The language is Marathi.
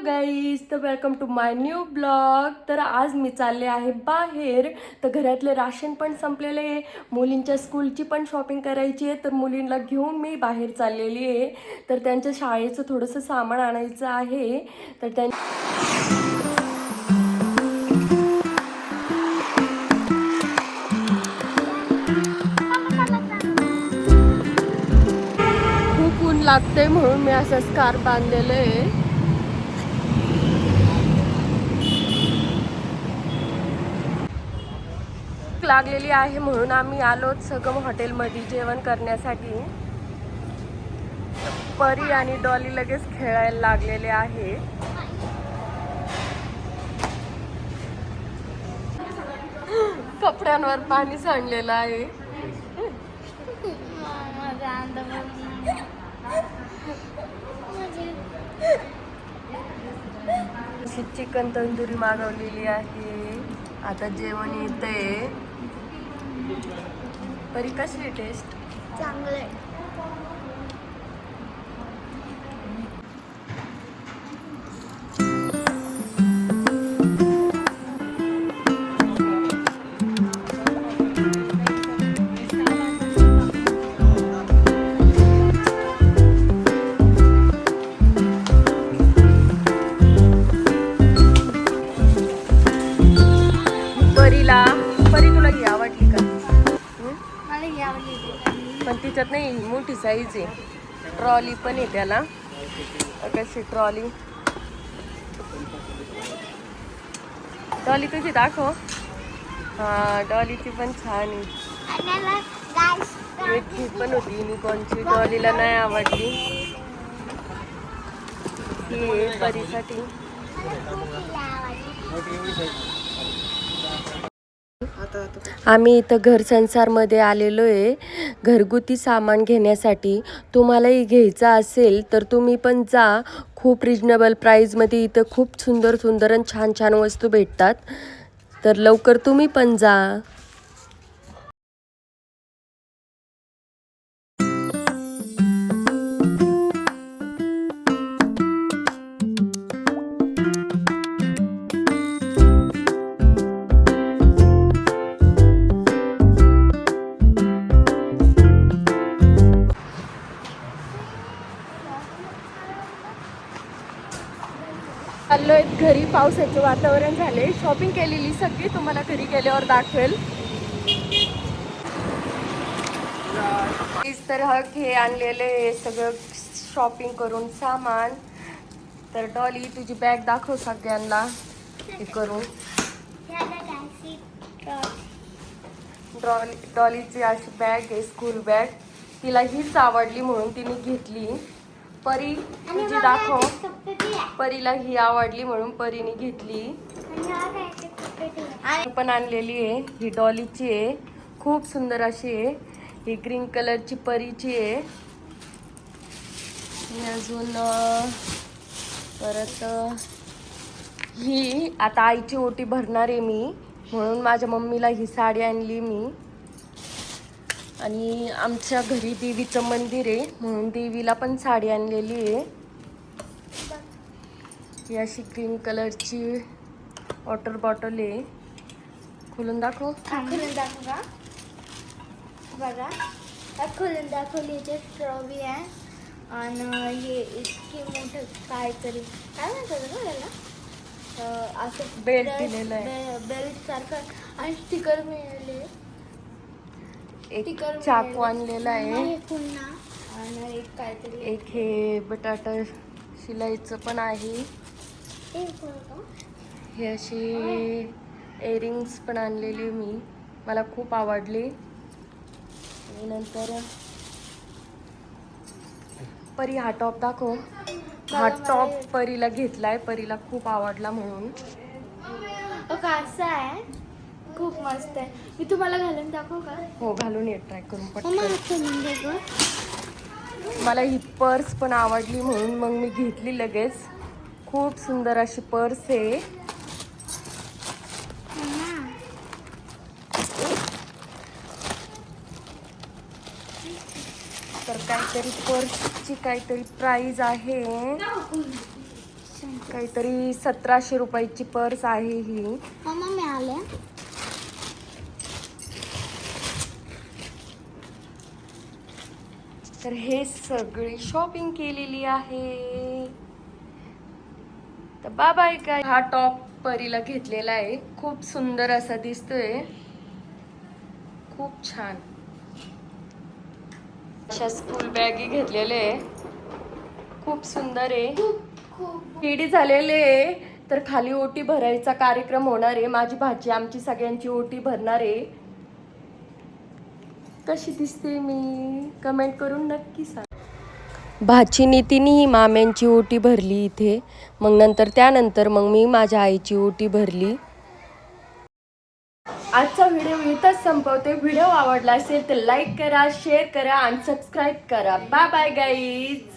गाईज, तर welcome to my new blog. तर आज मी चालले आहे बाहेर. तर घरातले राशन पण संपलेले आहे, मुलींच्या स्कूलची पण शॉपिंग करायची आहे. तर मुलींना घेऊन मी बाहेर चाललेली आहे. तर त्यांच्या शाळेचं थोडंसं सामान आणायचं आहे. तर खूप ऊन लागतंय म्हणून मी असं स्कार्फ बांधलेलं आहे. लागलेली आहे म्हणून आम्ही आलो सगम हॉटेलमध्ये जेवण करण्यासाठी. परी आणि डॉली लगेच खेळायला लागलेले आहे. कपड्यांवर पाणी सांडलेलं आहे. चिकन तंदुरी मागवलेली आहे. आता जेवण येतंय. परी कशी आहे टेस्ट? चांगलं आहे. परी तुला ही आवडली का? मला ही आवडली. पण तिच्यात नाही, मोठी साईज आहे. ट्रॉली पण आहे त्याला. कशी ट्रॉली? डॉली तुझी दाखव. हा, डॉलीची पण छान आहे. एक ही पण होती युनिकॉर्नची, डॉलीला नाही आवडली. ही आहे परीसाठी. आम्ही इथं घर संसारमध्ये आलेलो आहे घरगुती सामान घेण्यासाठी. तुम्हालाही घ्यायचं असेल तर तुम्ही पण जा. खूप रिजनेबल प्राईजमध्ये इथं खूप सुंदर सुंदर आणि छान छान वस्तू भेटतात. तर लवकर तुम्ही पण जा. चाललोय घरी. पावसाचे वातावरण झाले. शॉपिंग केलेली सगळी तुम्हाला घरी गेल्यावर दाखवेल. तर हे आणलेले सगळं शॉपिंग करून सामान. तर डॉली तुझी बॅग दाखव सगळ्यांना हे करून. डॉलीची अशी बॅग आहे, स्कूल बॅग. तिला हीच आवडली म्हणून तिने घेतली. परी तुझी दाखव. परीला ही आवडली म्हणून परीने घेतली. पण आणलेली आहे, ही डॉलीची आहे. खूप सुंदर अशी आहे. ही ग्रीन कलरची परीची आहे. अजून परत ही आता आईची ओटी भरणार आहे मी, म्हणून माझ्या मम्मीला ही साडी आणली मी. आणि आमच्या घरी देवीचं मंदिर आहे म्हणून देवीला पण साडी आणलेली आहे. ही अशी ग्रीन कलरची वॉटर बॉटल आहे. खोलून दाखव. खोलून दाखव का बघा. खोलून दाखवली. स्ट्रॉबेरी आहे आणि हे इतकी मोठं काहीतरी काय म्हणतात ना त्याला, असं बेल्ट दिलेलं आहे. बेल्ट सारखं. आणि स्टिकर मिळाले. एक चाकू आणलेला आहे. पुन्हा आणि एक काहीतरी एक हे बटाटा शिलाईचं पण आहे. हे अशी इयरिंग्स पण आणलेली मी, मला खूप आवडली. आणि नंतर परी हा टॉप दाखव. हा टॉप परीला घेतलाय, परीला खूप आवडला म्हणून. कसा आहे, खूप मस्त आहे. मी तुम्हाला घालून दाखवू का? हो, घालून ये, ट्राय करून पटकन. मला ही पर्स पण आवडली म्हणून मग मी घेतली लगेच. खूप सुंदर अशी पर्स आहे. तर काहीतरी पर्सची काहीतरी प्राइस आहे. काहीतरी 1700 रुपयाची पर्स आहे ही. मम्मा मी आले. तर हे सगळी शॉपिंग केलेली आहे. तर बाय काय. हा टॉप परीला घेतलेला आहे, खूप सुंदर असा दिसतोय, खूप छान. अशा स्कूल बॅगी घेतलेले आहे, खूप सुंदर आहे. खूप रेडी झालेले आहे. तर खाली ओटी भरायचा कार्यक्रम होणार आहे. माझी भाची आमची सगळ्यांची ओटी भरणार आहे. कशी दिसते मी कमेंट करून नक्की सांग. भाचीनी तिन्ही माम्यांची ओटी भरली इथे. मग त्यानंतर मी माझ्या आईची ओटी भरली. आजचा व्हिडिओ इथंच संपवते. व्हिडिओ आवडला असेल तर लाईक करा, शेअर करा आणि सबस्क्राईब करा. Bye bye guys.